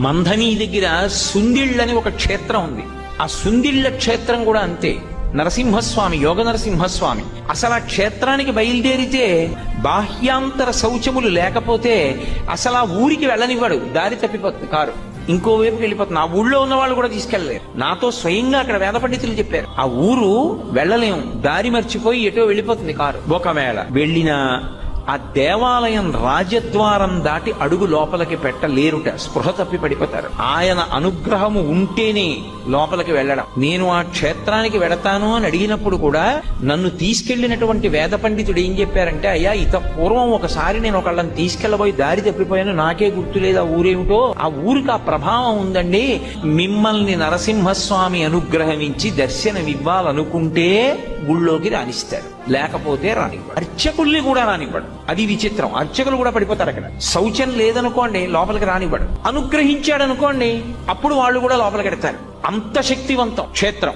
మంధని దగ్గర సుందిళ్ళని ఒక క్షేత్రం ఉంది. ఆ సుందిళ్ళ క్షేత్రం కూడా అంతే. నరసింహస్వామి, యోగ నరసింహస్వామి. అసలు ఆ క్షేత్రానికి బయలుదేరితే బాహ్యాంతర శౌచములు లేకపోతే అసలు ఆ ఊరికి వెళ్ళనివ్వడు. దారి తప్పిపోతుంది కారు, ఇంకోవైపుకి వెళ్ళిపోతుంది. ఆ ఊళ్ళో ఉన్న వాళ్ళు కూడా తీసుకెళ్లలేరు. నాతో స్వయంగా అక్కడ వేద పండితులు చెప్పారు, ఆ ఊరు వెళ్ళలేము, దారి మర్చిపోయి ఎటో వెళ్ళిపోతుంది కారు. ఒకవేళ వెళ్ళినా ఆ దేవాలయం రాజద్వారం దాటి అడుగు లోపలికి పెట్టలేరుట, స్పృహ తప్పి పడిపోతారు. ఆయన అనుగ్రహము ఉంటేనే లోపలికి వెళ్ళడం. నేను ఆ క్షేత్రానికి వెడతాను అని అడిగినప్పుడు కూడా నన్ను తీసుకెళ్లినటువంటి వేద పండితుడు ఏం చెప్పారంటే, అయ్యా ఇత పూర్వం ఒకసారి నేను ఒకళ్ళని తీసుకెళ్లబోయి దారి తప్పిపోయాను, నాకే గుర్తులేదు ఆ ఊరేమిటో. ఆ ఊరికి ఆ ప్రభావం ఉందండి. మిమ్మల్ని నరసింహస్వామి అనుగ్రహమించి దర్శనమివ్వాలనుకుంటే గుళ్ళోకి రాణిస్తాడు, లేకపోతే రానివ్వడు. అర్చకుల్ని కూడా రానివ్వడు. అది విచిత్రం. అర్చకులు కూడా పడిపోతారు అక్కడ. శౌచం లేదనుకోండి లోపలికి రానివ్వడు. అనుగ్రహించాడు అనుకోండి అప్పుడు వాళ్ళు కూడా లోపలికి వెడతారు. అంత శక్తివంతం క్షేత్రం.